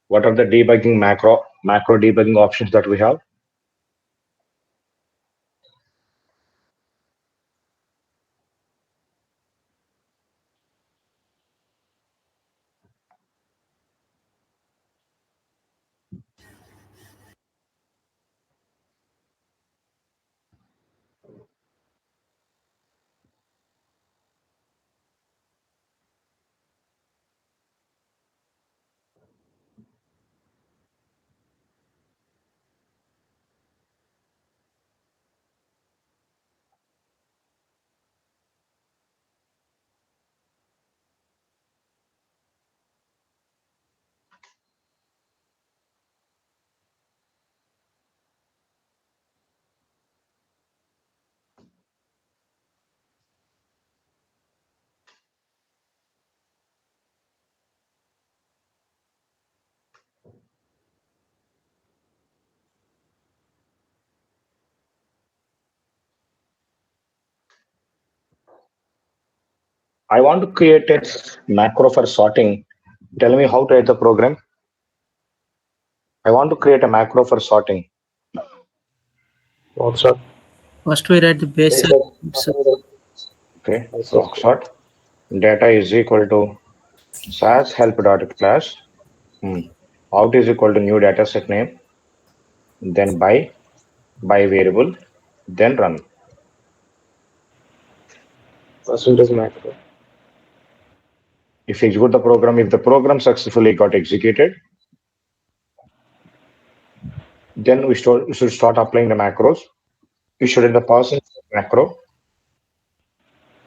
What are the debugging macro debugging options that we have? I want to create a macro for sorting. Tell me how to write the program. I want to create a macro for sorting. Proc sort. First we write the base. Okay, proc sort. Data is equal to SAS help dot class. Out is equal to new data set name. Then by variable. Then run. Percentage macro. If you execute the program, if the program successfully got executed, then we should start applying the macros. We should in the person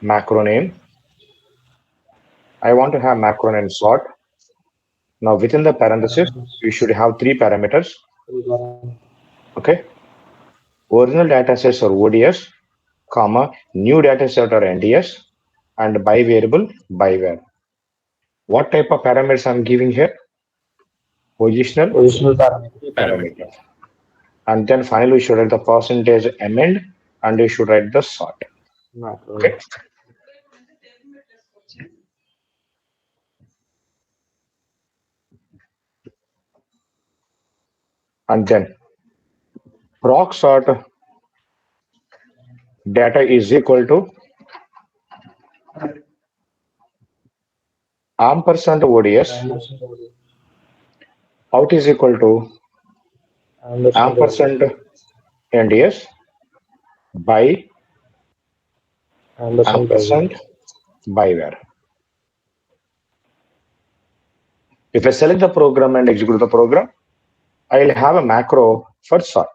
macro name. I want to have macro name sort. Now within the parenthesis, you should have 3 parameters. Okay. Original data sets or ODS, comma, new data set or NDS, and by variable by where. What type of parameters I'm giving here? Positional parameter. And then finally, we should write the percentage amend and we should write the sort. Macro. Okay. And then proc sort data is equal to ampersand ODS. Out is equal to ampersand NDS by ampersand by where. If I select the program and execute the program, I'll have a macro for sort.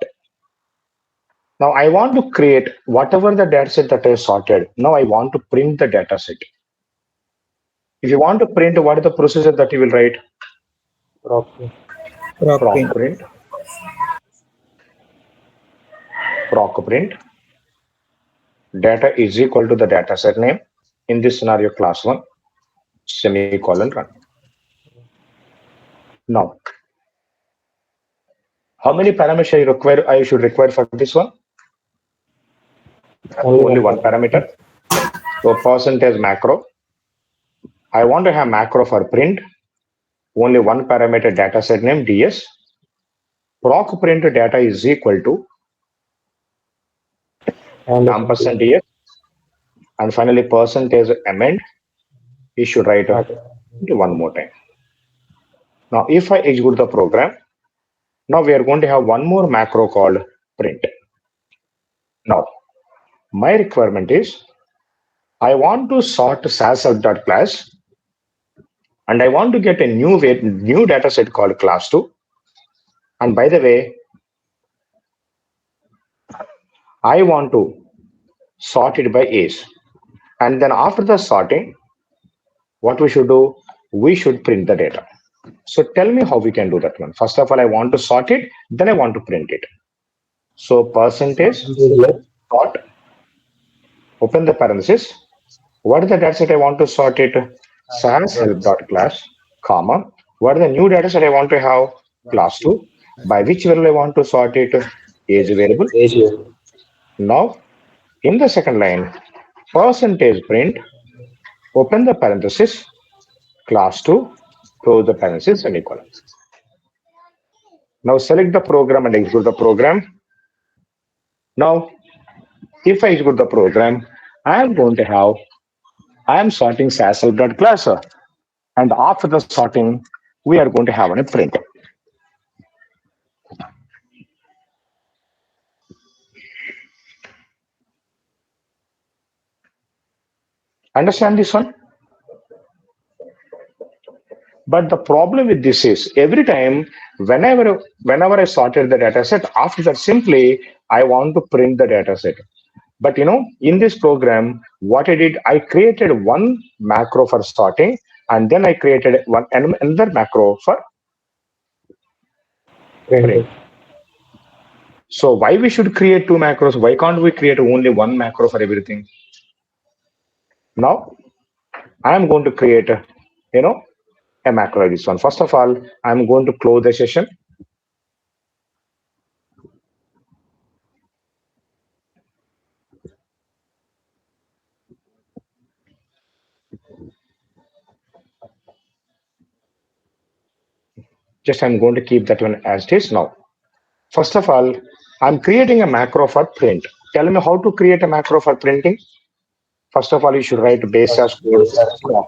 Now I want to create whatever the data set that I sorted. Now I want to print the data set. If you want to print, what is the procedure that you will write? Proc print. Proc print. Data is equal to the data set name. In this scenario, class 1, semicolon run. Now, how many parameters I should require for this one? Only one parameter. So percentage macro. I want to have macro for print. Only one parameter data set name DS. Proc print data is equal to ampersand DS. And finally percentage amend. We should write one more time. Now if I execute the program, now we are going to have one more macro called print. Now my requirement is I want to sort SAS out class and I want to get a new data set called class 2. And by the way, I want to sort it by age. And then after the sorting, what we should do, we should print the data. So tell me how we can do that one. First of all, I want to sort it, then I want to print it. So percentage sort, open the parenthesis. What is the data set I want to sort it? SAS help.class, comma. What is the new data set I want to have? Class 2. By which variable I want to sort it? Age variable. Now In the second line, percentage print, open the parenthesis, class 2, close the parenthesis, semicolon. Now select the program and execute the program. Now, if I execute the program, I am going to have, I am sorting SAS.class. And after the sorting, we are going to have a print. Understand this one? But the problem with this is every time, whenever I sorted the data set, after that simply I want to print the data set. But in this program, what I did, I created one macro for sorting, and then I created another macro for print. So why we should create two macros? Why can't we create only one macro for everything? Now I am going to create a macro like this one. First of all, I'm going to close the session. Just I'm going to keep that one as it is now. First of all, I'm creating a macro for print. Tell me how to create a macro for printing. First of all, you should write base as code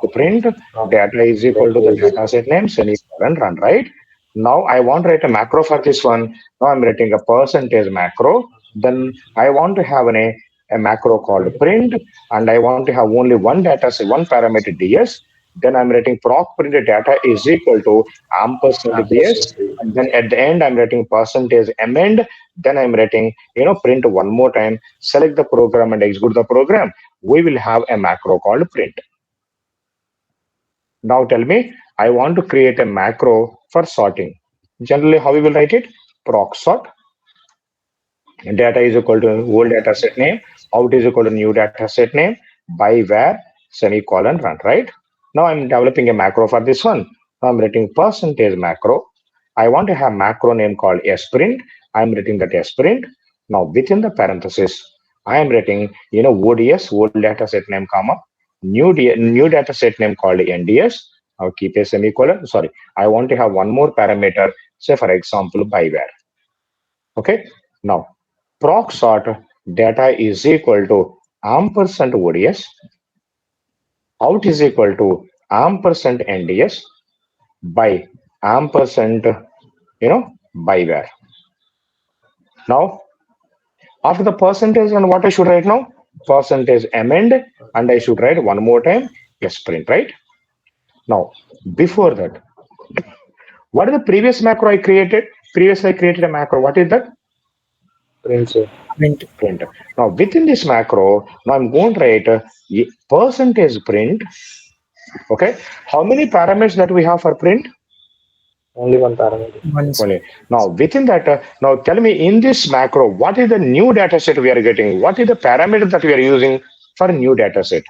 to print data is equal to the data set name semicolon run, right? Now I want to write a macro for this one. Now I'm writing a percentage macro. Then I want to have a macro called print, and I want to have only one data set, one parameter ds. Then I'm writing proc print data is equal to ampersand ds, and then at the end I'm writing percentage amend. Then I'm writing print one more time. Select the program and execute the program. We will have a macro called print. Now tell me, I want to create a macro for sorting. Generally, how we will write it? Proc sort. Data is equal to old data set name. Out is equal to new data set name. By where semicolon run, right? Now I'm developing a macro for this one. Now I'm writing percentage macro. I want to have macro name called sprint. I'm writing that sprint. Now within the parenthesis, I am writing ODS, old data set name, comma, new data set name called NDS. I'll keep a semicolon. Sorry, I want to have one more parameter, say for example, by where. Okay. Now proc sort data is equal to ampersand ODS, out is equal to ampersand NDS by ampersand by where. Now after the percentage, and what I should write now? Percentage amend, and I should write one more time sprint, right? Now before that, what is the previous macro I created? Previously I created a macro. What is that? Print. Print. Now within this macro, now I'm going to write percentage print. Okay. How many parameters that we have for print? Only one parameter. Only. Now within that, now tell me in this macro, what is the new data set we are getting? What is the parameter that we are using for new data set?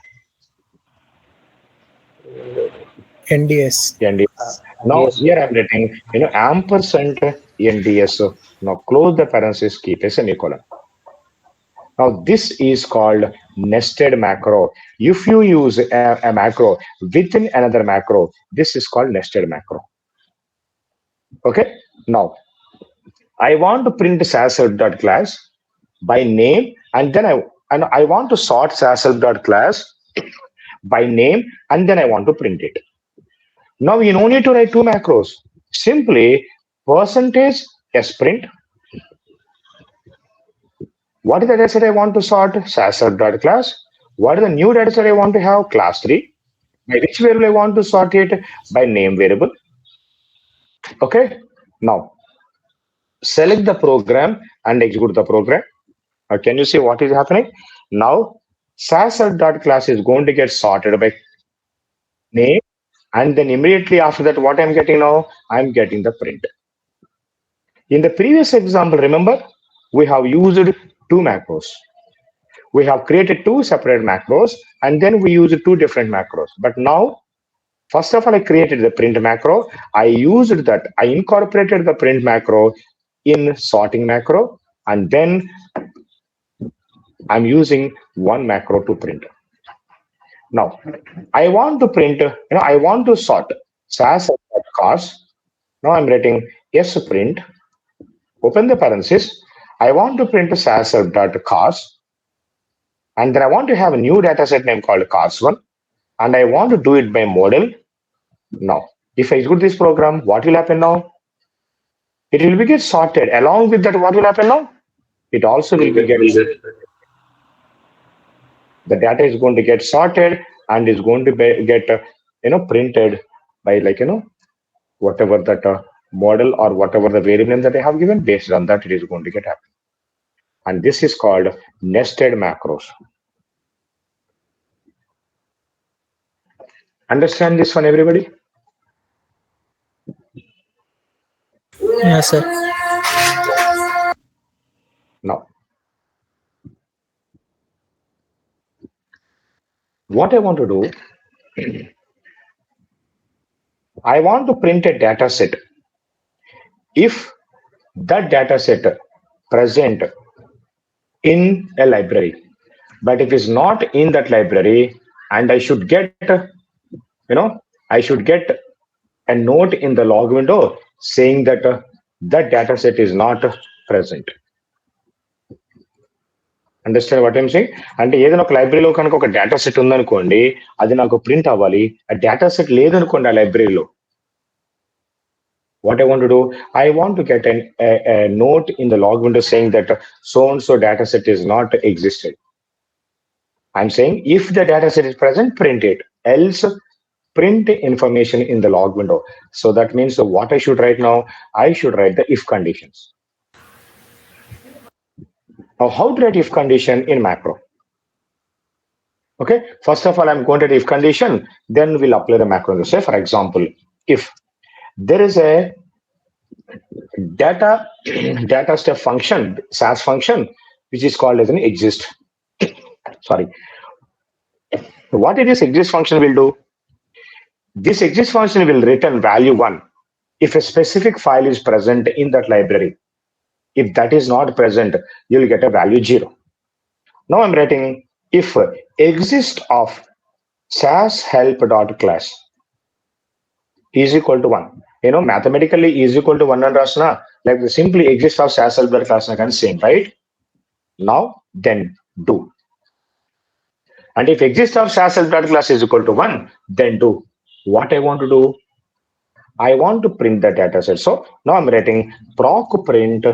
NDS. NDS. Now here I'm writing ampersand NDS. Now close the parenthesis, keep a semicolon. Now this is called nested macro. If you use a macro within another macro, this is called nested macro. Okay. Now I want to print SAS.class by name, and then I want to sort SAS.class by name, and then I want to print it. Now you don't need to write two macros. Simply percentage sprint. What is the data set I want to sort? SAS.class. What is the new data set I want to have? Class 3. By which variable I want to sort it? By name variable. Okay. Now select the program and execute the program. Can you see what is happening? Now SAS.class is going to get sorted by name, and then immediately after that, what I'm getting now? I'm getting the print. In the previous example, remember, we have used two macros. We have created two separate macros, and then we used two different macros. But now, first of all, I created the print macro. I used that. I incorporated the print macro in sorting macro, and then I'm using one macro to print. Now, I want to print, I want to sort SAS cars. Now I'm writing yes print, open the parenthesis. I want to print SAS cars, and then I want to have a new data set name called cars1, and I want to do it by model. Now, if I execute this program, what will happen now? It will be get sorted. Along with that, what will happen now? It also will be get the data is going to get sorted and is going to be, get printed by whatever that model or whatever the variable name that I have given. Based on that, it is going to get happen. And this is called nested macros. Understand this one, everybody? Yes, sir. Now, what I want to do, I want to print a data set. If that data set present in a library, but if it's not in that library, and I should get, I should get a note in the log window saying that that data set is not present. Understand what I'm saying అంటే ఏదైనా ఒక లైబ్రరీలో కనుక ఒక data set ఉందనుకోండి అది నాకు print అవ్వాలి ఆ డేటా సెట్ లేదనుకోండి ఆ లైబ్రరీలో what I want to do, I want to get a note in the log window saying that so and so data set is not existed. I'm saying if the data set is present, print it. Else, print information in the log window. So that means what I should write now, I should write the if conditions. Now, how to write if condition in macro? Okay, first of all, I'm going to the if condition, then we'll apply the macro. Say, for example, if there is a data step function, SAS function, which is called as an exist. Sorry. What it is exist function will do? This exist function will return value 1 if a specific file is present in that library. If that is not present, you'll get a value 0. Now I'm writing if exist of SAS help.class is equal to 1. Mathematically is equal to 1 and rasna, like the simply exist of SAS help.class again same, right? Now then do. And if exist of SAS help.class is equal to 1, then do. What I want to do, I want to print the data set. So now I'm writing proc print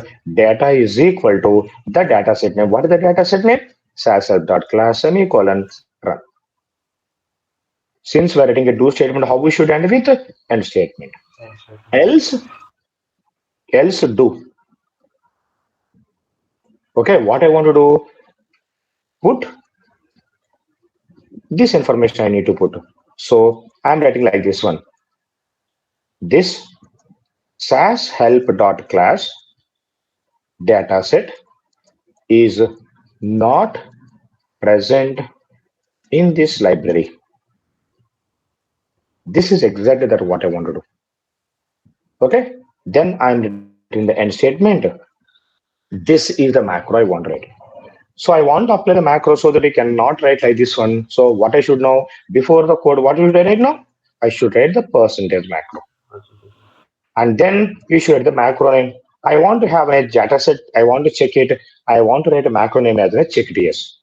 data is equal to the data set name. What is the data set name? SAS help.class semicolon run. Since we're writing a do statement, how we should end with end statement. Else do. Okay, what I want to do, put this information I need to put. So I'm writing like this one. This SAS help.class data set is not present in this library. This is exactly that what I want to do. Okay, then I'm writing the end statement. This is the macro I want to write. So I want to apply the macro so that I cannot write like this one. So what I should know before the code, what should I write now? I should write the percentage macro. And then you should write the macro name. I want to have a data set. I want to check it. I want to write a macro name as a check DS.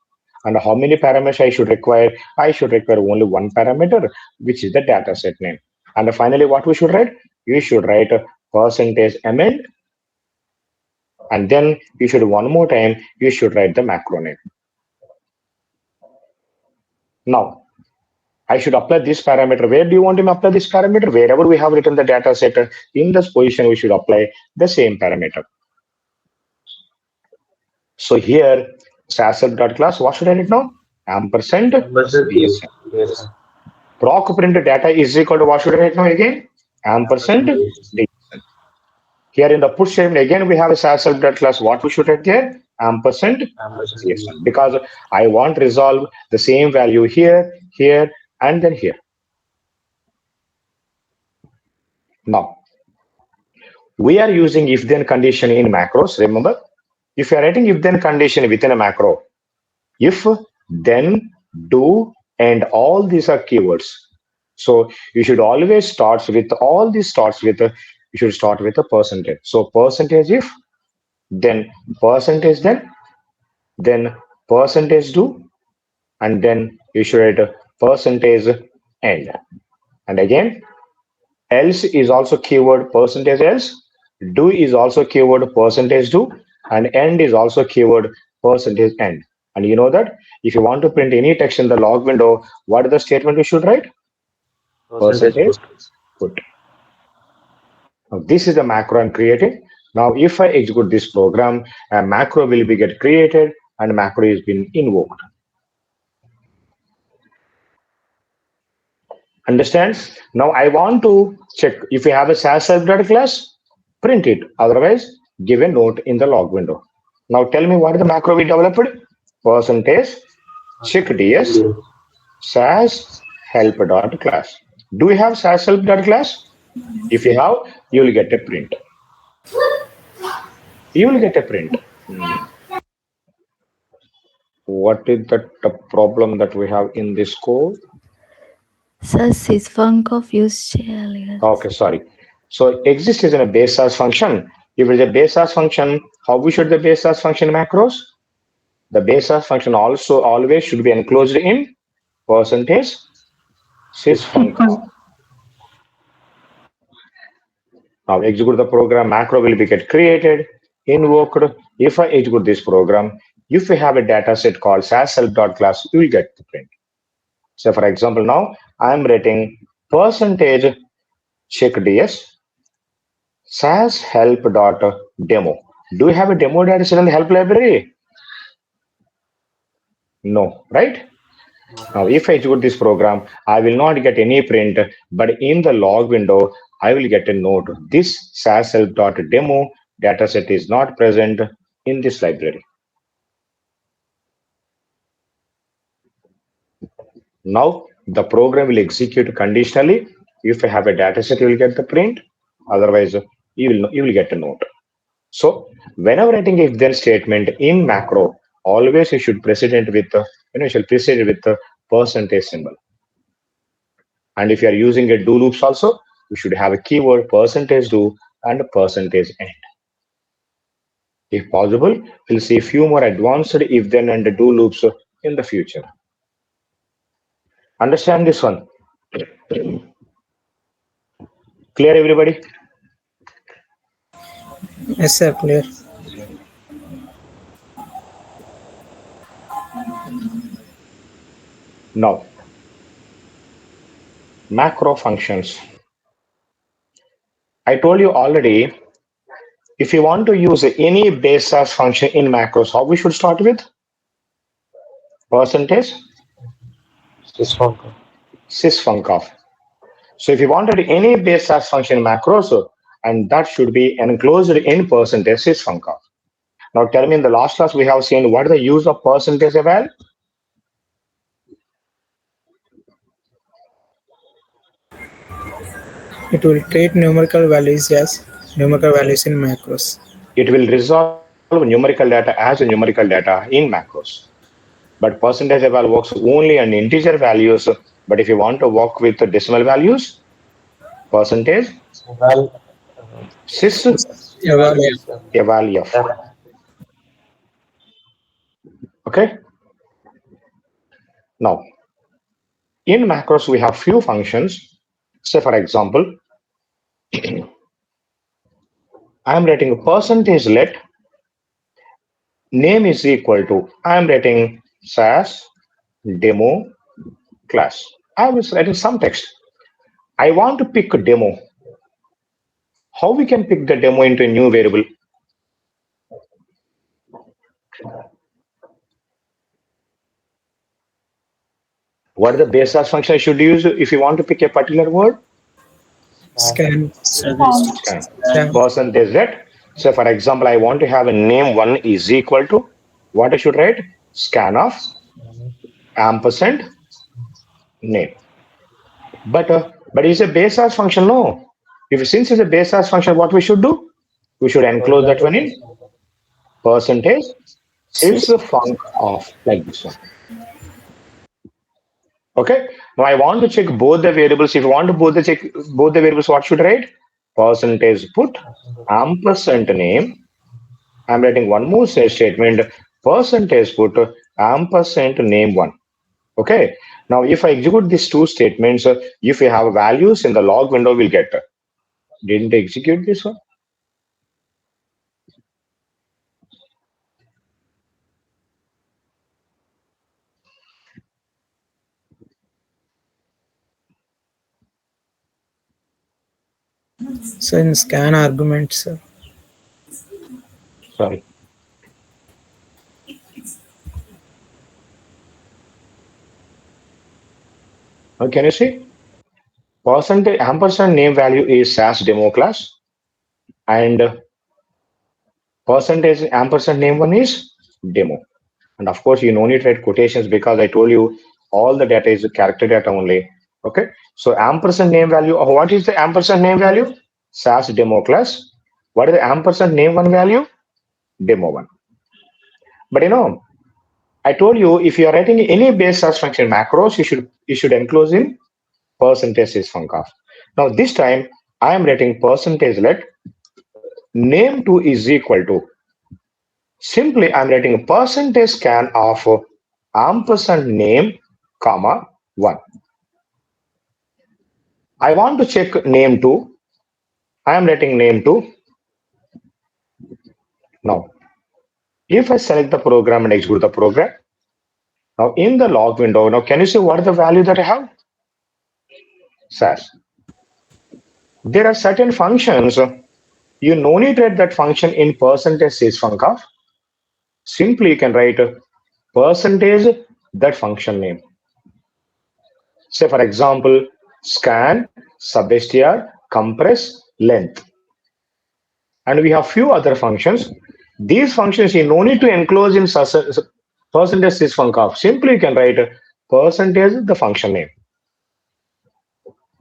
And how many parameters I should require? I should require only one parameter, which is the data set name. And finally, what we should write? You should write a percentage amend. And then you should one more time, you should write the macro name. Now, I should apply this parameter. Where do you want to apply this parameter? Wherever we have written the data set, in this position, we should apply the same parameter. So here, SAS.class, what should I write now? Ampersand DSN. Proc print data is equal to what should I write now again? Ampersand DSN. Here in the push statement, again, we have a SAS.class. What we should write there? Ampersand DSN. Because I want to resolve the same value here, here, and then here. Now, we are using if-then condition in macros. Remember, if you are writing if-then condition within a macro, If, then, do, and all these are keywords. So you should always start with all these starts with you should start with a percentage. So percentage if, then percentage then percentage do, and then you should write a percentage end. And again, else is also keyword percentage else, do is also keyword percentage do, and end is also keyword percentage end. And you know that if you want to print any text in the log window, what is the statement you should write? Percentage Percentage put. put. Now, this is the macro I'm creating. Now, if I execute this program, a macro will be get created and macro is been invoked. Understands? Now I want to check if you have a SAS self-data class, print it. Otherwise, give a note in the log window. Now tell me what is the macro we developed? Percentage check ds SAS help dot class. Do you have SAS help dot class? If you have, you will get a print. You will get a print. What is the problem that we have in this code? SAS is func of use shell. Okay, sorry. So exist is in a base SAS function. If it is a base SAS function, how we should the base SAS function macros? The base SAS function also always should be enclosed in percentage sysfunc. Now execute the program, macro will be get created, invoked. If I execute this program, if we have a data set called SAS self.class, you will get the print. So for example, now I'm writing percentage check ds SAS help dot demo. Do you have a demo data set in the help library? No, right? Now, if I execute this program, I will not get any print, but in the log window, I will get a note. This SAS help dot demo dataset is not present in this library. Now, the program will execute conditionally. If I have a dataset, you will get the print. Otherwise, you will get a note. So, whenever writing if then statement in macro, always you should precedent with you should precede with the percentage symbol. And if you are using a do loops also, you should have a keyword percentage do and a percentage end. If possible, we'll see a few more advanced if then and do loops in the future. Understand this one? Clear, everybody? Yes, sir. Clear. Now, macro functions. I told you already, if you want to use any base SAS function in macros, how we should start with? Percentage sysfunc of. So if you wanted any base SAS function in macros, and that should be enclosed in percentage sysfunc of. Now tell me, in the last class we have seen what is the use of percentage eval? It will treat numerical values as numerical values in macros. It will resolve numerical data as a numerical data in macros. But percentage eval works only on integer values. But if you want to work with the decimal values, percentage sys eval f. Okay. Now, in macros we have few functions. Say for example, I am writing a percentage let name is equal to, I am writing SAS demo class. I was writing some text. I want to pick a demo. How we can pick the demo into a new variable? What is the base class function I should use if you want to pick a particular word? Scan. Scan. Percentage let. So for example, I want to have a name 1 is equal to, what I should write? Scan of ampersand name. But it's a base class function, no? Since it's a base class function, what we should do? We should enclose that one in percentage sys func of, like this one. Okay. Now I want to check both the variables. If you want to both the check both the variables, what should I write? Percentage put ampersand name. I'm writing one more statement. Percentage put ampersand name one. Okay. Now if I execute these two statements, if you have values in the log window, we'll get. Didn't execute this one? So in scan arguments, Sorry. Now can you see? Percentage ampersand name value is SAS demo class, and percentage ampersand name one is demo. And of course, you no need to write quotations because I told you all the data is character data only. Okay. So ampersand name value. What is the ampersand name value? SAS demo class. What is the ampersand name one value? Demo one. But I told you if you are writing any base SAS function macros, you should enclose in percentage sysfunc of. Now this time I am writing percentage let name2 is equal to, simply I'm writing a percentage scan of ampersand name comma 1. I want to check name2. I am writing name2. Now if I select the program and execute the program, now in the log window, now can you see what is the value that I have? SAS. There are certain functions you no need to write that function in percentage sysfunc of. Simply you can write percentage that function name. Say for example, scan, substr, compress, length. And we have few other functions. These functions you no need to enclose in percentage sysfunc of. Simply you can write percentage the function name.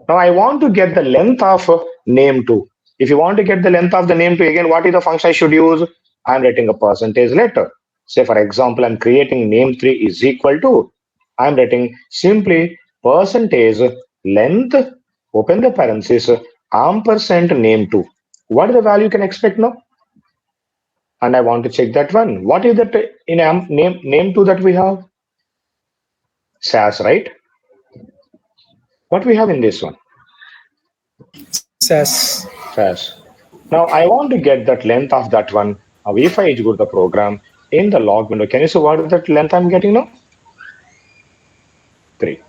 Now I want to get the length of name2. If you want to get the length of the name2, again, what is the function I should use? I'm writing a percentage letter. Say for example, I'm creating name3 is equal to, I'm writing simply percentage length, open the parenthesis, ampersand name2. What is the value you can expect now? And I want to check that one. What is that in name2 that we have? SAS, right? What we have in this one? SAS. SAS. Now I want to get that length of that one. Now if I execute the program in the log window, can you see what is that length I'm getting now? 3.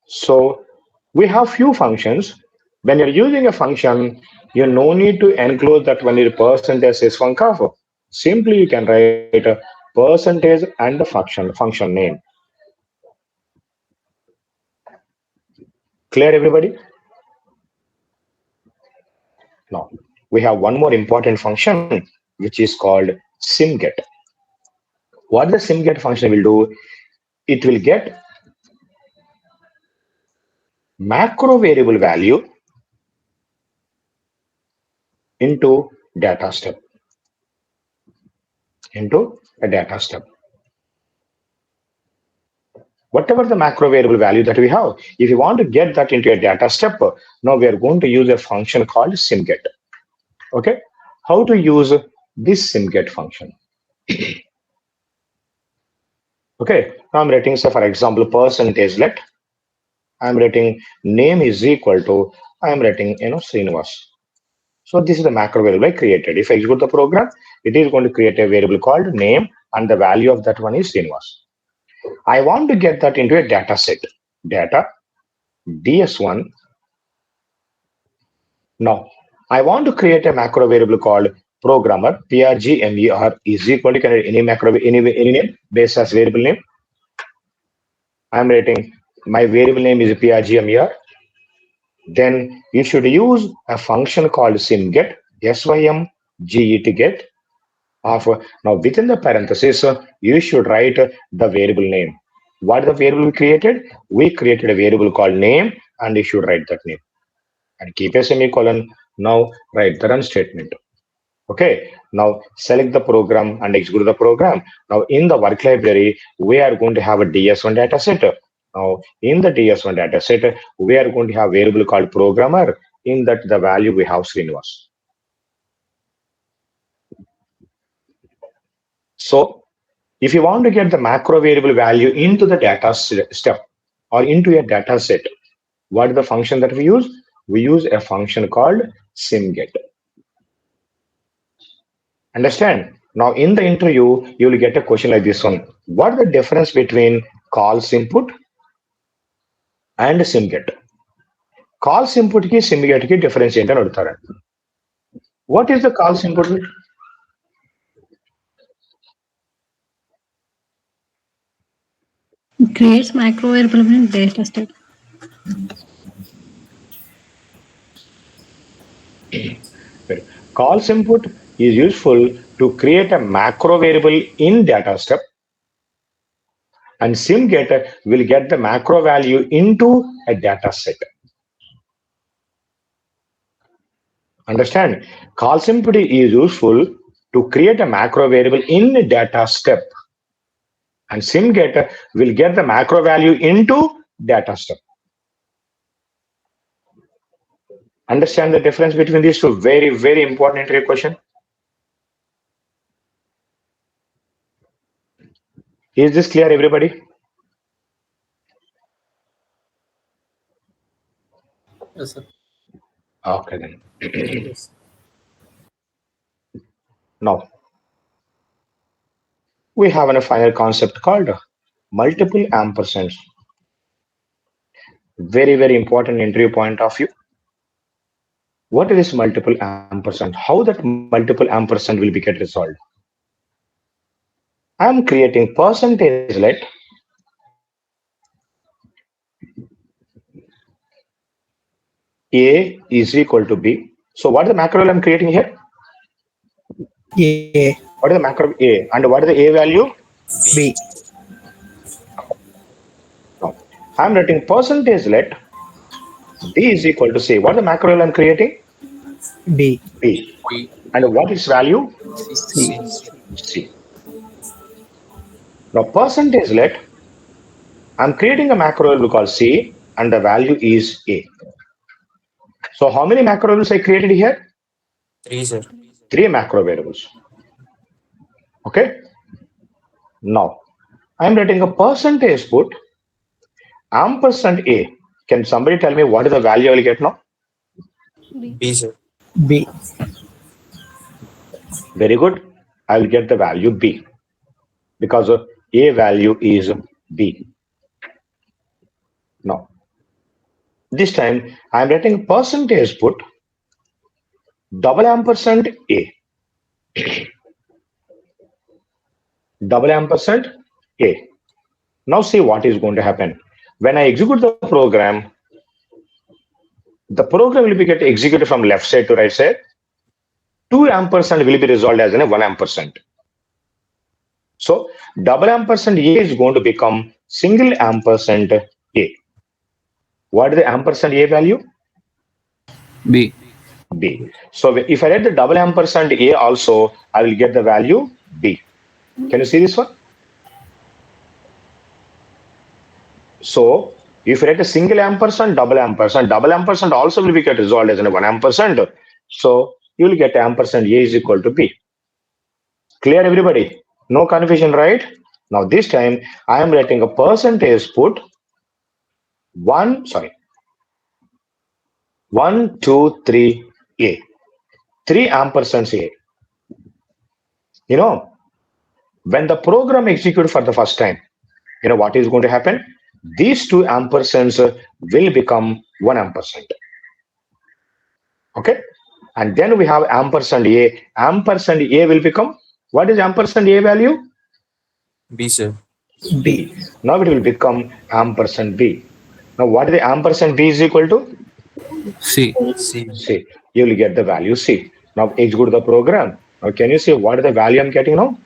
So we have few functions. When you're using a function, you no need to enclose that one in percentage sysfunc of. Simply you can write a percentage and the function name. Clear everybody? Now we have one more important function which is called simget. What the simget function will do, it will get macro variable value into data step, into a data step. Whatever the macro variable value that we have, if you want to get that into a data step, now we are going to use a function called simget. Okay, how to use this simget function? Okay, now I'm writing, so for example, percentage let, I'm writing name is equal to, I'm writing Srinivas. So this is the macro variable I created. If I execute the program, it is going to create a variable called name, and the value of that one is Srinivas. I want to get that into a data set. Data ds1. Now I want to create a macro variable called programmer, prgmer is equal to any macro, any name based as variable name. I'm writing my variable name is prgmer. Then you should use a function called simget, symget get of. Now within the parenthesis, you should write the variable name. What the variable we created? We created a variable called name, and you should write that name and keep a semicolon. Now write the run statement. Okay, now select the program and execute the program. Now in the work library, we are going to have a DS1 data set. Now in the DS1 data set, we are going to have variable called programmer. In that the value we have Srinivas. So if you want to get the macro variable value into the data step or into a data set, what is the function that we use? We use a function called simget. Understand? Now in the interview, you will get a question like this one. What is the difference between calls input and simget? Calls input ki simget ki difference ఏంటని అడుగుతారు. What is the calls input? Creates macro variable in data step. Calls input is useful to create a macro variable in data step, and simget will get the macro value into a data set. Understand? Calls input is useful to create a macro variable in a data step, and simget will get the macro value into data step. Understand the difference between these two? Very, very important interview question. Is this clear, everybody? Yes, sir. Okay, then. Now, we have a final concept called multiple ampersands. Very, very important interview point of view. What is multiple ampersand? How that multiple ampersand will be get resolved? I am creating percentage let A is equal to B. So what is the macro I'm creating here? A, What is the macro A? And what is the A value? B, No. I'm writing percentage let D is equal to C. What is the macro I'm creating? B, B. B, And what is value? C, C. Now percentage let I'm creating a macro variable called C and the value is A. So how many macro variables I created here? 3, sir. 3 macro variables. Okay. Now I'm writing a percentage put ampersand A. Can somebody tell me what is the value I will get now? B, sir. B, Very good. I will get the value B because A value is B. Now, this time I am writing percentage put double ampersand A. Double ampersand A. Now see what is going to happen. When I execute the program will be get executed from left side to right side. 2 ampersand will be resolved as 1 ampersand. So double ampersand A is going to become single ampersand A. What is the ampersand A value? B. B. So if I write the double ampersand A also, I will get the value B. Can you see this one? So if you write a single ampersand, double ampersand also will be get resolved as 1 ampersand. So you will get ampersand A is equal to B. Clear, everybody? No confusion, right? Now this time I am writing a percentage put 1, 2, 3 A. 3 ampersands A. You know, when the program executes for the first time, you know what is going to happen? These 2 ampersands will become 1 ampersand. Okay, and then we have ampersand A. Ampersand A will become, what is ampersand A value? B, sir. B, Now it will become ampersand B. Now what is the ampersand B is equal to? C. C. C. You will get the value C. Now execute the program. Now can you see what is the value I'm getting now?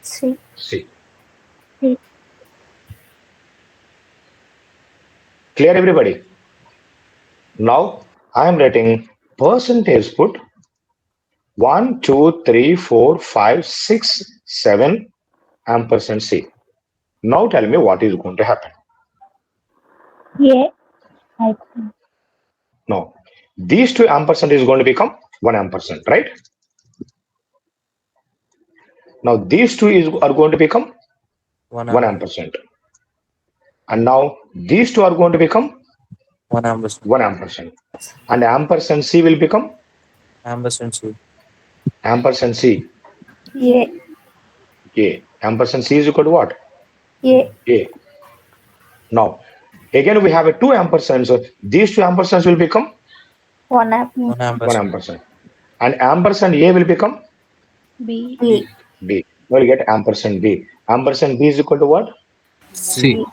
C. C. C. Clear, everybody? Now I am writing percentage put 1, 2, 3, 4, 5, 6, 7 ampersand C. Now tell me what is going to happen. Yeah. I think. No. These 2 ampersand is going to become 1 ampersand, right? Now these 2 are going to become 1 1 ampersand. And now these 2 are going to become 1 ampersand. 1 ampersand. And ampersand C will become Ampersand C. ampersand C. Yeah. A. Ampersand C is equal to what? Yeah. A. Now, again we have a 2 ampersands. So these 2 ampersands will become 1 apple. 1 1 ampersand. ampersand. And ampersand A will become B. B. B. We'll get ampersand B. Ampersand B is equal to what? C.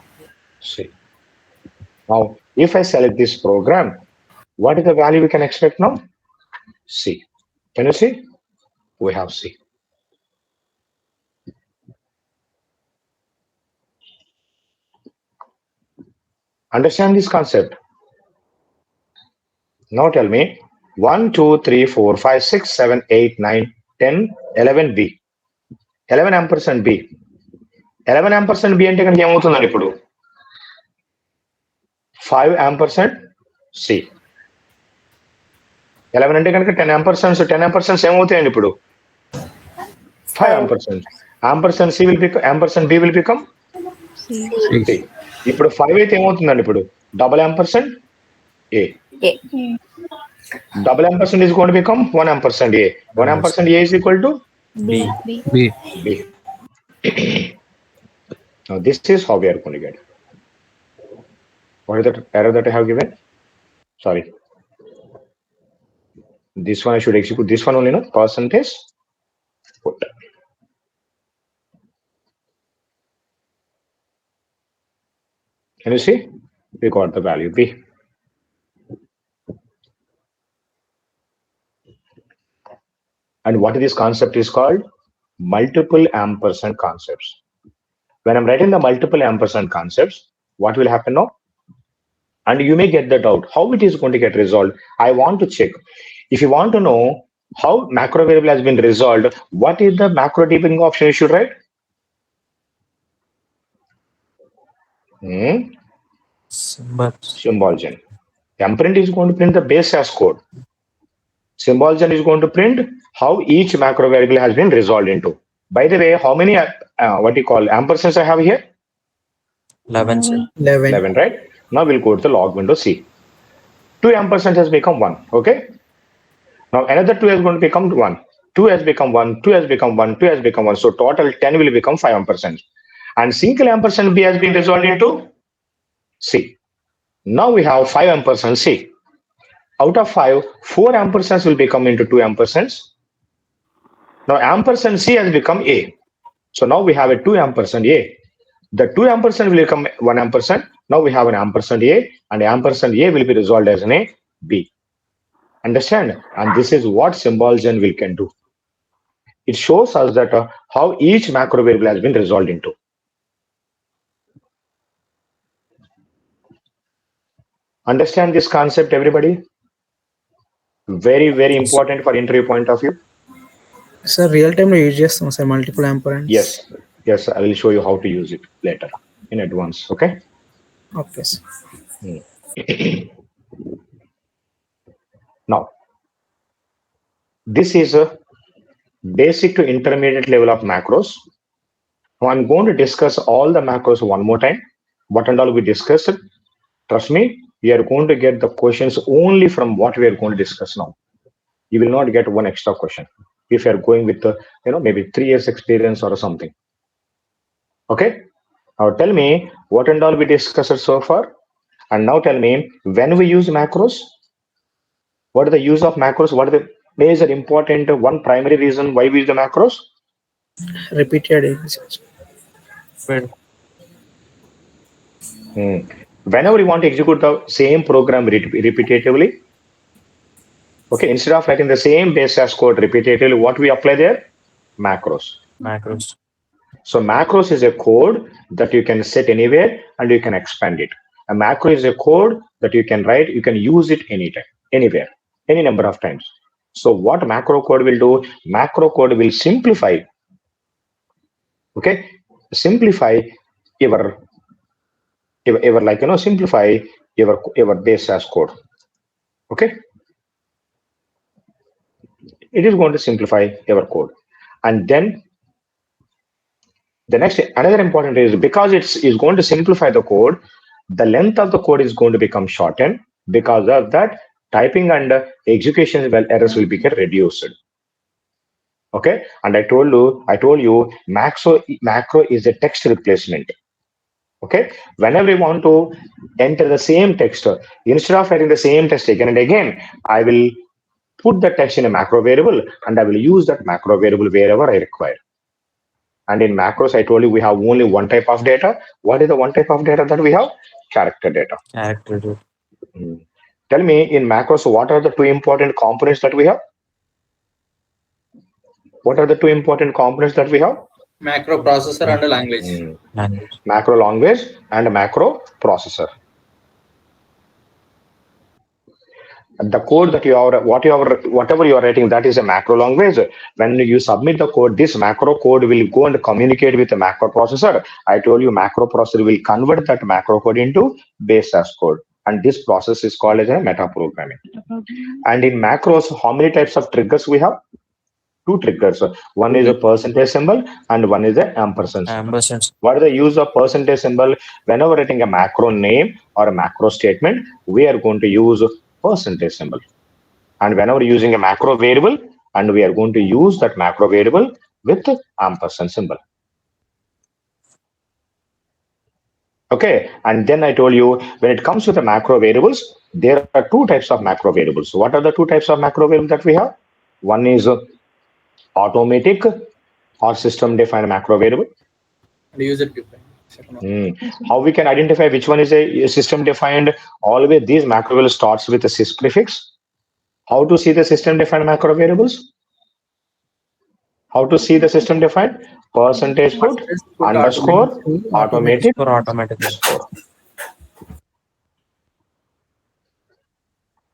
C. Now, if I select this program, what is the value we can expect now? C. Can you see? We have C. Understand this concept? Now tell me 1, 2, 3, 4, 5, 6, 7, 8, 9, 10, 11 B. 11 ampersand B. 11 ampersand B అంటే కనుక ఏమవుతుందండి ఇప్పుడు 5 ampersand C. 11 అంటే కనుక 10 ampersands. 10 ampersands ఏమవుతాయండి ఇప్పుడు 5 ampersand. Ampersand C will become ampersand B will become C. C. ఇప్పుడు 5 అయితే ఏమవుతుందండి ఇప్పుడు double ampersand A. Yeah. Double ampersand is going to become 1 ampersand A. 1 ampersand A is equal to B. B. B. B. Now this is how we are going to get. What is that error that I have given? Sorry. This one I should execute this one only, no? Percentage put. Can you see? We got the value B. And what this concept is called? Multiple ampersand concepts. When I'm writing the multiple ampersand concepts, what will happen now? And you may get the doubt how it is going to get resolved. I want to check. If you want to know how macro variable has been resolved, what is the macro deepening option you should write? Symbol gen. Print is going to print the base SAS code. Symbol gen is going to print how each macro variable has been resolved into. By the way, how many what you call ampersands I have here? 11, sir. 11. 11, right? Now we'll go to the log window C. 2 ampersand has become 1. Okay. Now another 2 is going to become 1. 2 has become 1. 2 has become 1. 2 has become 1. So total 10 will become 5 ampersand. And single ampersand B has been resolved into C. Now we have 5 ampersand C. Out of 5, 4 ampersands will become into 2 ampersands. Now ampersand C has become A. So now we have a 2 ampersand A. The 2 ampersand will become 1 ampersand. Now we have an ampersand A, and ampersand A will be resolved as an A B. Understand? And this is what symbol gen will can do. It shows us that how each macro variable has been resolved into. Understand this concept, everybody? Very, very important for interview point of view. Sir, real time use చేస్తాం sir multiple amperands. Yes, I will show you how to use it later in advance. Okay. Okay, sir. Now, this is a basic to intermediate level of macros. Now I'm going to discuss all the macros one more time. What and all we discussed. Trust me, we are going to get the questions only from what we are going to discuss now. You will not get one extra question if you are going with maybe 3 years experience or something. Okay. Now tell me what and all we discussed so far, and now tell me when we use macros. What is the use of macros? What is the major important one primary reason why we use the macros? Repeated. Whenever you want to execute the same program repetitively, okay, instead of writing the same base as code repetitively, what we apply there? Macros. Macros. So macros is a code that you can set anywhere and you can expand it. A macro is a code that you can write, you can use it anytime, anywhere, any number of times. So what macro code will do? Macro code will simplify. Okay, simplify your like simplify your base SAS code. Okay, it is going to simplify your code, and then the next another important is because is going to simplify the code, the length of the code is going to become shortened. Because of that, typing and execution errors will become reduced. Okay, and I told you macro is a text replacement. Okay, whenever you want to enter the same text, instead of writing the same text again and again, I will put the text in a macro variable and I will use that macro variable wherever I require. And in macros, I told you we have only one type of data. What is the one type of data that we have? Character data. Character data. Tell me in macros, what are the two important components that we have? What are the two important components that we have? Macro processor and language. Language. Macro language and macro processor. The code that you are, whatever you are writing, that is a macro language. When you submit the code, this macro code will go and communicate with the macro processor. I told you macro processor will convert that macro code into base SAS code. And this process is called as a meta programming. And in macros, how many types of triggers we have? Two triggers. One is a percentage symbol and one is a ampersand symbol. Ampersand. What is the use of percentage symbol? Whenever writing a macro name or a macro statement, we are going to use percentage symbol. And whenever using a macro variable, and we are going to use that macro variable with ampersand symbol. Okay, and then I told you when it comes to the macro variables, there are two types of macro variables. What are the two types of macro variables that we have? One is automatic or system defined macro variable. And user defined. How we can identify which one is a system defined? Always these macro variables starts with a sys prefix. How to see the system defined macro variables? How to see the system defined? Percentage put underscore automatic For automatic. score.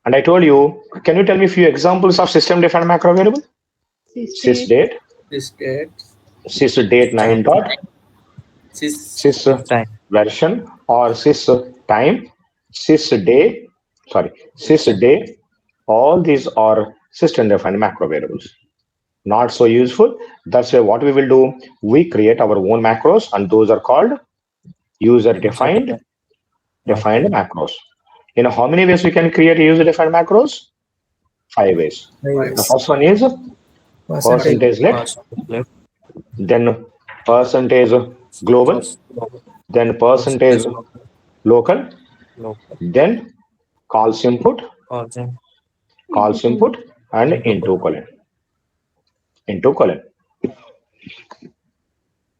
And I told you, can you tell me a few examples of system defined macro variable? Sysdate, sysdate 9 dot, sys Time. version or sys time, sysday, sysday. All these are system defined macro variables. Not so useful. That's why what we will do, we create our own macros, and those are called user defined macros. You know how many ways we can create user defined macros? 5 ways. The first one is percentage let, then percentage global, then percentage local, then calls input, and into colon.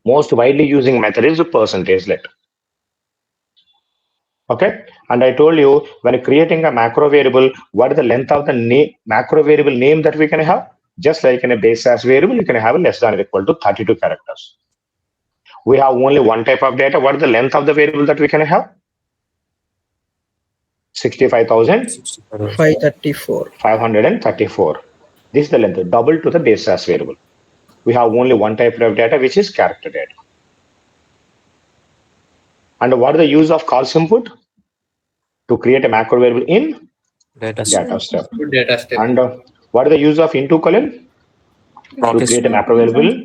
Most widely using method is percentage let. Okay, and I told you when creating a macro variable, what is the length of the macro variable name that we can have? Just like in a base SAS variable, you can have a less than or equal to 32 characters. We have only one type of data. What is the length of the variable that we can have? 65,534. This is the length, double to the base SAS variable. We have only one type of data, which is character data. And what is the use of calls input? To create a macro variable in data step. And what is the use of into colon? To create a macro variable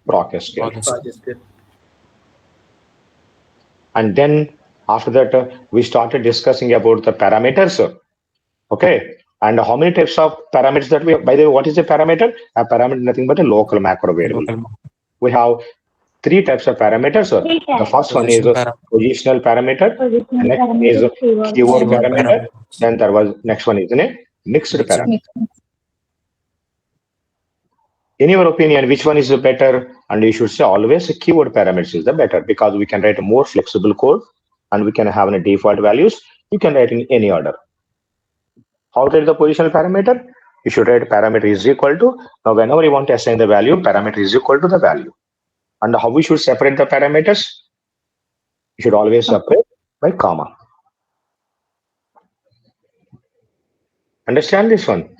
proc scale. And then after that, we started discussing about the parameters. Okay. And how many types of parameters that we have? By the way, what is a parameter? A parameter is nothing but a local macro variable. We have 3 types of parameters. The first one is positional parameter. The next one is keyword parameter. Then there was next one is a mixed parameter. In your opinion, which one is the better? And you should say always keyword parameters is the better, because we can write a more flexible code and we can have a default values. You can write in any order. How to write the positional parameter? You should write parameter is equal to, now whenever you want to assign the value, parameter is equal to the value. And how we should separate the parameters? You should always separate by comma. Understand this one?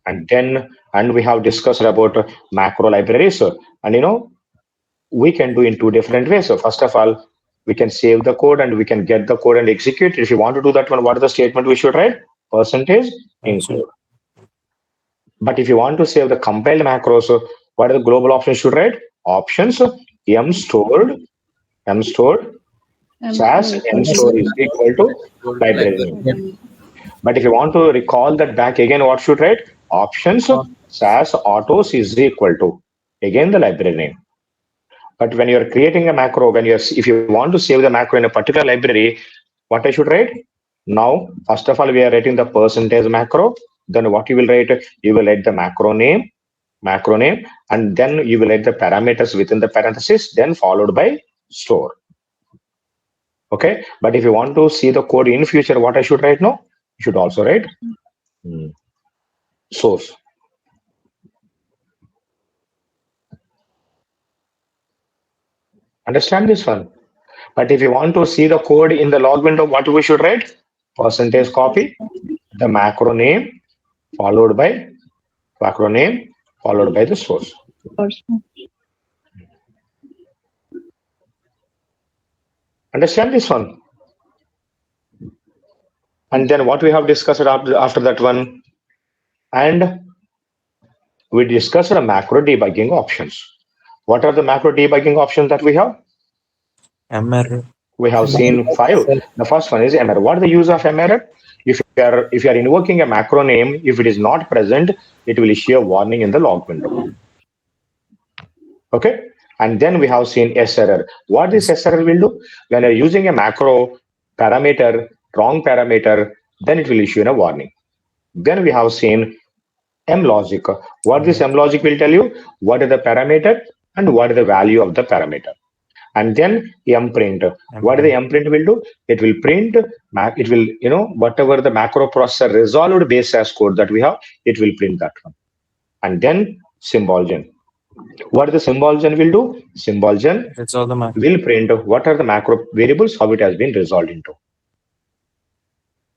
And we have discussed about macro libraries, and we can do in two different ways. So first of all, we can save the code and we can get the code and execute. If you want to do that one, what is the statement we should write? Percentage include. But if you want to save the compiled macros, what are the global options should write? Options m stored, SAS m store is equal to library name. But if you want to recall that back again, what should write? Options SAS autos is equal to again the library name. But when you're creating a macro, if you want to save the macro in a particular library, what I should write? Now, first of all, we are writing the percentage macro. Then what you will write? You will write the macro name, and then you will write the parameters within the parenthesis, then followed by store. Okay. But if you want to see the code in future, what I should write now? You should also write source. Understand this one? But if you want to see the code in the log window, what we should write? Percentage copy, the macro name, followed by the source. Understand this one? And then what we have discussed after that one, and we discussed the macro debugging options. What are the macro debugging options that we have? MR. We have seen 5. The first one is MR. What is the use of MR? If you are invoking a macro name, if it is not present, it will issue a warning in the log window. Okay. And then we have seen SRR. What this SRR will do? When you're using a macro parameter, wrong parameter, then it will issue a warning. Then we have seen mLogic. What this mLogic will tell you? What is the parameter and what is the value of the parameter? And then mprint. What the mprint will do? It will print, it will, whatever the macro processor resolved base SAS code that we have, it will print that one. And then symbolgen. What the symbolgen will do? Symbolgen will print what are the macro variables, how it has been resolved into.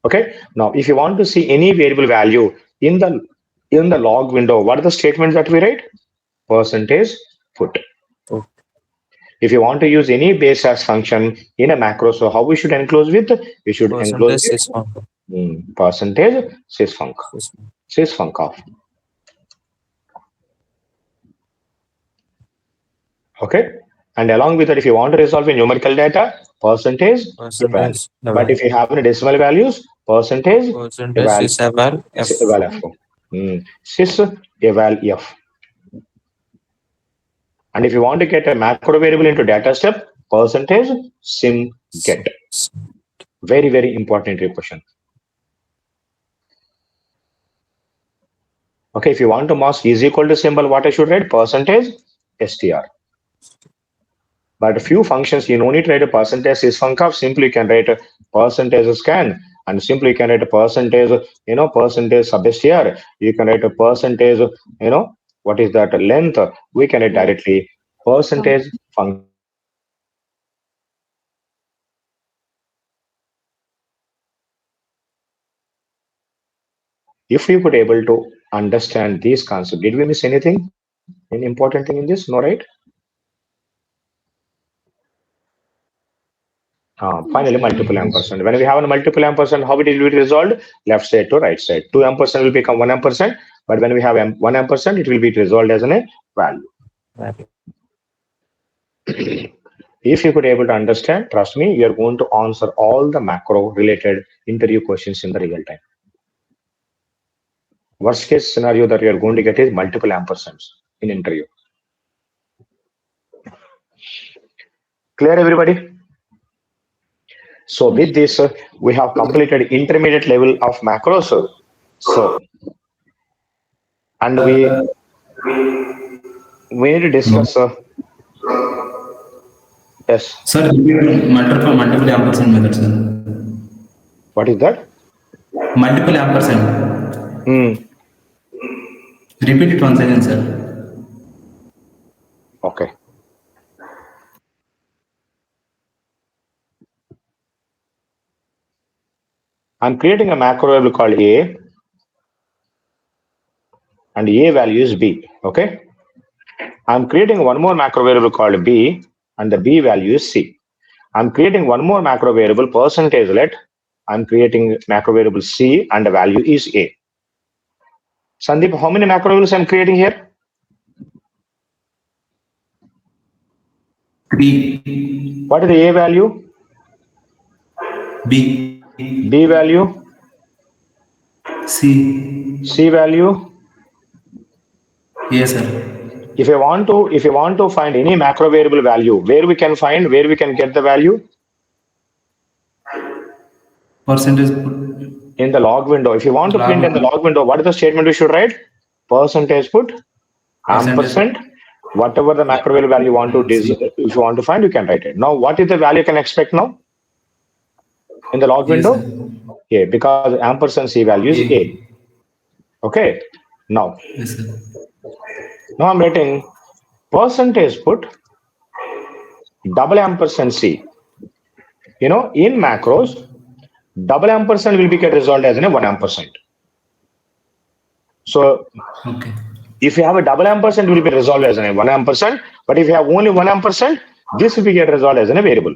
Okay. Now, if you want to see any variable value in the log window, what are the statements that we write? Percentage put. If you want to use any base as function in a macro, so how we should enclose with? We should enclose with percentage sysfunc of. Okay. And along with that, if you want to resolve in numerical data, percentage eval. But if you have any decimal values, percentage eval f. Sys eval f. And if you want to get a macro variable into data step, percentage sim get. Very, very important question. Okay, if you want to mask is equal to symbol, what I should write? Percentage str. But a few functions, you don't need to write a percentage sysfunc of. Simply you can write a percentage scan, and simply you can write a percentage, percentage substr. You can write a percentage, what is that length? We can write directly percentage function. If you could able to understand these concepts, did we miss anything? Any important thing in this? No, right? Finally, multiple ampersand. When we have a multiple ampersand, how it will be resolved? Left side to right side. 2 ampersand will become 1 ampersand. But when we have 1 ampersand, it will be resolved as a value. If you could able to understand, trust me, you are going to answer all the macro related interview questions in the real time. Worst case scenario that you are going to get is multiple ampersands in interview. Clear, everybody? So with this, we have completed intermediate level of macros. So, and we need to discuss. Yes. Sir, matter for multiple ampersand method, sir. What is that? Multiple ampersand. Repeat it once again, sir. Okay. I'm creating a macro variable called A. and A value is B. Okay. I'm creating one more macro variable called B, and the B value is C. I'm creating one more macro variable percentage let. I'm creating macro variable C, and the value is A. Sandeep, how many macro variables I'm creating here? 3. What is the A value? B. B value? C. C value? Yes, sir. If you want to find any macro variable value, where we can get the value? Percentage. In the log window. If you want to print in the log window, what is the statement we should write? Percentage put ampersand. Whatever the macro value you want to if you want to find, you can write it. Now, what is the value you can expect now? In the log window? Yes, A, because ampersand C value is A. Okay. Now, yes, sir. now I'm writing percentage put double ampersand C. In macros, double ampersand will be get resolved as a 1 ampersand. So, Okay. if you have a double ampersand, it will be resolved as a 1 ampersand. But if you have only 1 ampersand, this will be get resolved as a variable.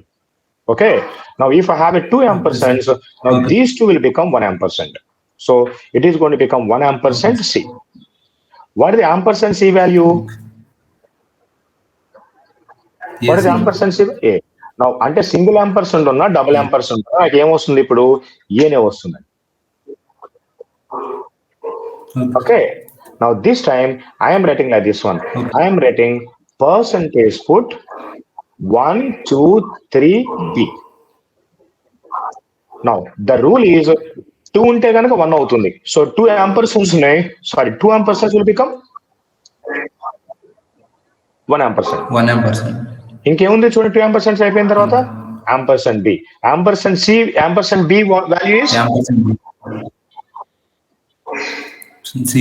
Okay. Now, if I have a 2 ampersands, now these two will become 1 ampersand. So, it is going to become 1 ampersand C. What is the ampersand C value? What is the ampersand C? A. Now, అంటే single ampersand ఉన్నా double ampersand ఉన్నా నాకు ఏమొస్తుంది ఇప్పుడు ఏనే వస్తుంది. Okay. Now this time I am writing like this one. I am writing percentage put 1, 2, 3 B. Now the rule is 2 ఉంటే కనుక 1 అవుతుంది. So 2 ampersands ఉన్నాయి. Sorry, 2 ampersands will become 1 ampersand. 1 ampersand. ఇంకేముంది చూడండి 2 ampersands అయిపోయిన తర్వాత ampersand B. Ampersand C, ampersand B value is C.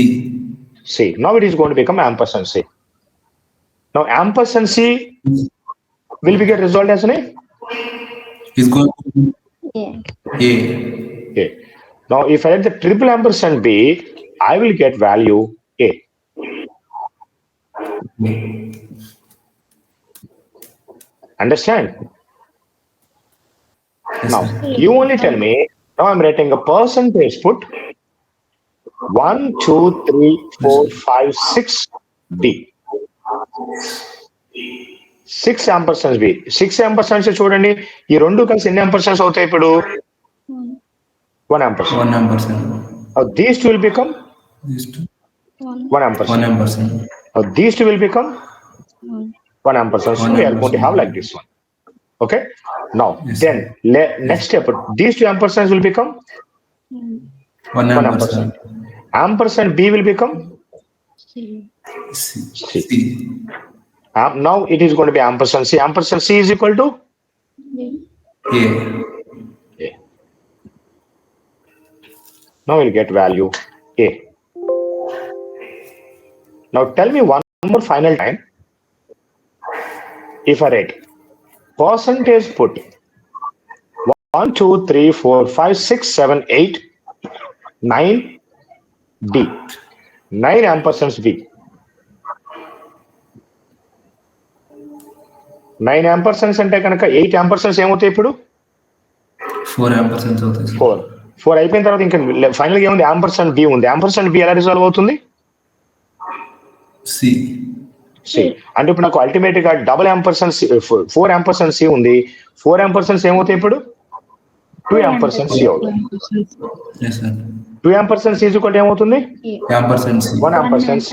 C. Now it is going to become ampersand C. Now ampersand C will be get resolved as an A. Is going to A. A. Now if I add the triple ampersand B, I will get value A. Understand? Yes, Now sir. you only tell me. Now I'm writing a percentage put 1, 2, 3, 4, 5, 6 B. 6 ampersands B. 6 ampersands చూడండి ఈ రెండు కలిసి ఎన్ని ampersands అవుతాయి ఇప్పుడు 1 ampersand. 1 ampersand. Now these two will become These two. 1 ampersand. 1 ampersand. Now these two will become 1 ampersand. So we are going to have like this one. Okay. Now Yes, then next step, these 2 ampersands will become 1 1 ampersand. ampersand. Ampersand B will become C. now it is going to be ampersand C. Ampersand C is equal to A. A. Now we'll get value A. Now tell me one more final time. If I write percentage put 1, 2, 3, 4, 5, 6, 7, 8, 9 D. 9 ampersands B. 9 ampersands అంటే కనుక 8 ampersands ఏమవుతాయి ఇప్పుడు 4 ampersands అవుతాయి, sir. 4 అయిపోయిన తర్వాత ఇంకా final గా ఏముంది ampersand B ఉంది. ampersand B ఎలా రిజాల్వ్ అవుతుంది C. C. అంటే ఇప్పుడు నాకు అల్టిమేట్ గా డబుల్ ampersand 4 ampersand C ఉంది. 4 ampersands ఏమవుతాయి ఇప్పుడు 2 ampersand C అవుతుంది. Yes, sir. 2 ampersand C is equal to ఏమవుతుంది Ampersand C. 1 ampersand C.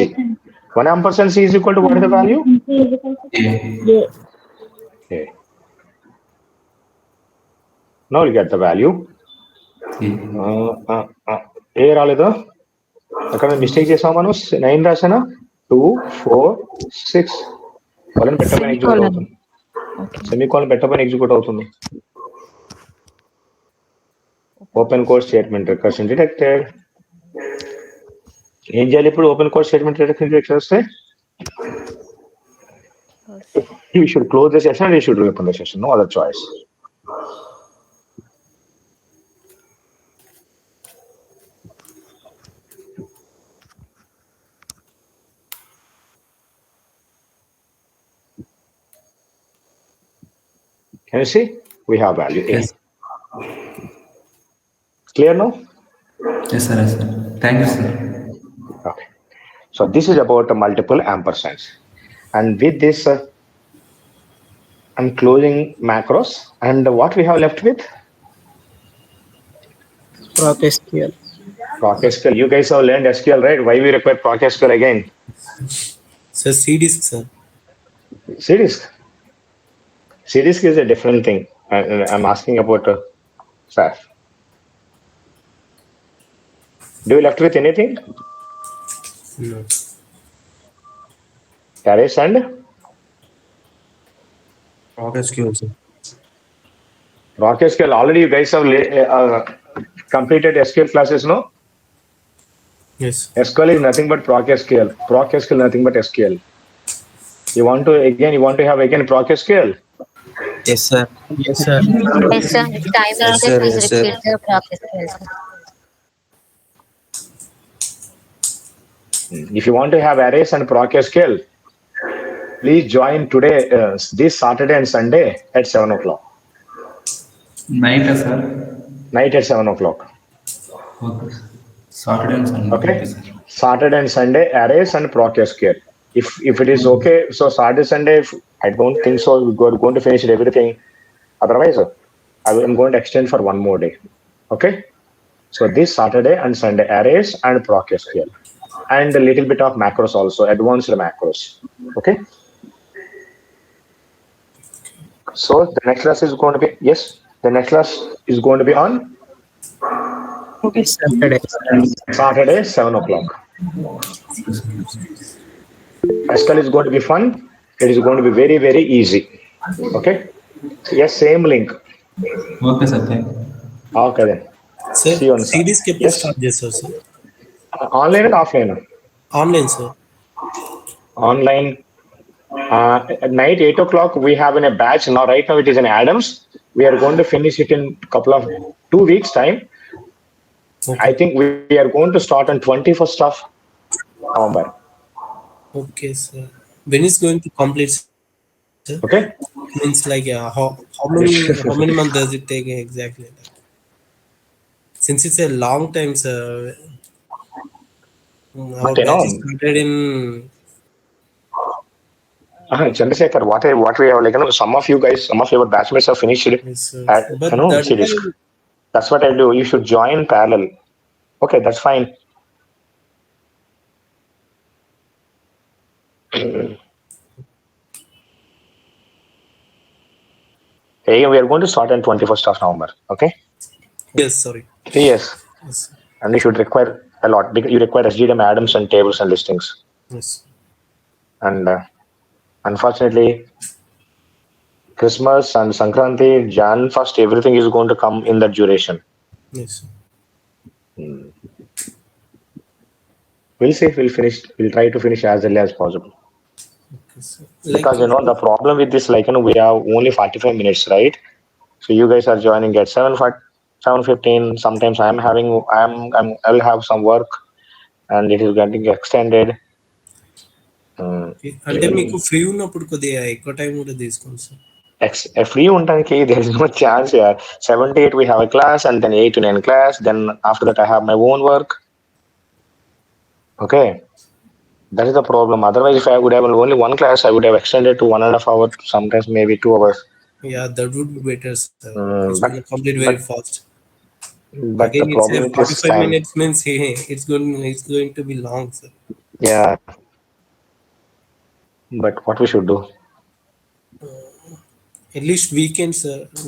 1 ampersand C is equal to what is the value? A. A. Now we'll get the value. A రాలేదు అక్కడ mistake చేసాం మనం 9 రాసానా 2, 4, 6 వాళ్ళని పెట్టబోయిన execute అవుతుంది. Semicolon పెట్టబోయిన execute అవుతుంది. Open code statement recursion detected. ఏం చేయాలి ఇప్పుడు ఓపెన్ కోడ్ స్టేట్మెంట్ డిటెక్షన్ వస్తే you should close the session and you should reopen the session. No other choice. Can you see? We have value A. Yes. Clear now? Yes, sir. Yes, sir. Thank you, sir. Okay. So this is about multiple ampersands. And with this, I'm closing macros. And what we have left with? Proc SQL. Proc SQL. You guys have learned SQL, right? Why we require Proc SQL again? Sir, C-disk, sir. C-disk. C-disk is a different thing. I'm asking about SAS. Do you left with anything? No. Arrays and Proc SQL, sir. Proc SQL. Already you guys have completed SQL classes, no? Yes. SQL is nothing but Proc SQL. Proc SQL nothing but SQL. You want to have again Proc SQL? Yes, sir. Yes, sir. Yes, sir. If time Yes, is sir. please Yes, sir. repeat the process. Yes, sir. If you want to have arrays and Proc SQL, please join today, this Saturday and Sunday at 7 o'clock. Night, sir. Night at 7 o'clock. Okay. Saturday and Sunday. Okay. Sir. Saturday and Sunday arrays and Proc SQL. If it is okay, so Saturday, Sunday, I don't think so. We're going to finish everything. Otherwise, I'm going to extend for one more day. Okay. So this Saturday and Sunday arrays and Proc SQL. And a little bit of macros also, advanced macros. Okay. So the next class is going to be, yes, the next class is going to be on Okay, Saturday. Saturday, 7 o'clock. SQL is going to be fun. It is going to be very, very easy. Okay. Yes, same link. Okay, sir. Thank you. Okay then. Sir, See you on C-disk ఎప్పుడు Yes. Start చేస్తారు sir? Online and offline? Online sir. Online. At night, 8 o'clock, we have in a batch. Now, right now, it is in Adams. We are going to finish it in couple of 2 weeks' time. Okay. I think we are going to start on 21st of November. Okay, sir. When is going to complete, sir? Okay. Means like how many months does it take exactly? Since it's a long time, sir. Our But, batch is started in. Chandrasekhar, what we have, like, some of you guys, some of your batchmates have finished it Yes, sir. at, But that C-disk. time, That's what I do. You should join parallel. Okay, that's fine. Hey, we are going to start on 21st of November. Okay. yes, sorry. 3 years. Yes, And you should require a lot because you require SGDM Adams and tables and listings. yes. And unfortunately, Christmas and Sankranti, Jan 1st, everything is going to come in that duration. Yes. We'll see. We'll try to finish as early as possible. Okay, sir. Because the problem with this, like, we have only 45 minutes, right? So you guys are joining at 7:15. Sometimes I'll have some work, and it is getting extended. అంటే మీకు free ఉన్నప్పుడు కొద్దిగా ఎక్కువ time కూడా తీసుకోండి sir. Free untanki, there is no chance here. 7 to 8 we have a class, and then 8 to 9 class. Then after that I have my own work. Okay, that is the problem. Otherwise, if I would have only one class, I would have extended to 1.5 hours, sometimes maybe 2 hours. Yeah, that would be better, sir. It's But- going to complete very fast. But Again, the it's problem a with this 45 time. minutes means it's going to be long, sir. Yeah. But what we should do? At least weekends,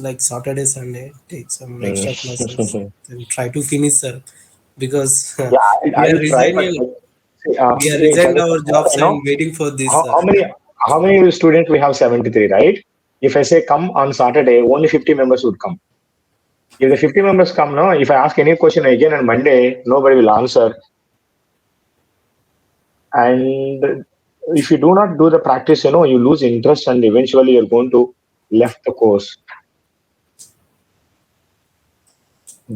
like Saturday, Sunday, take some extra classes and try to finish, sir. Because Yeah, we are resigning. We are resigned our jobs and waiting for this. How many students we have? 73, right? If I say come on Saturday, only 50 members would come. If the 50 members come, no, if I ask any question again on Monday, nobody will answer. And if you do not do the practice, you lose interest, and eventually you're going to left the course.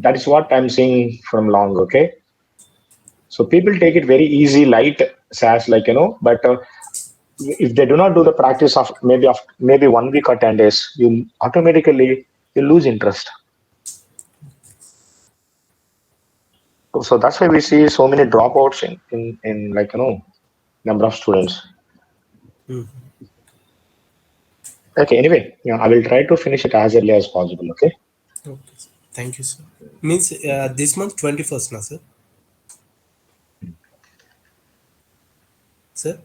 That is what I'm seeing from long. Okay. So people take it very easy, light, SAS, like, but if they do not do the practice of maybe 1 week or 10 days, you automatically you lose interest. So that's why we see so many dropouts in like number of students. Okay, anyway, I will try to finish it as early as possible. Okay. Okay, sir. Thank you, sir. Means this month 21st, na sir? Sir?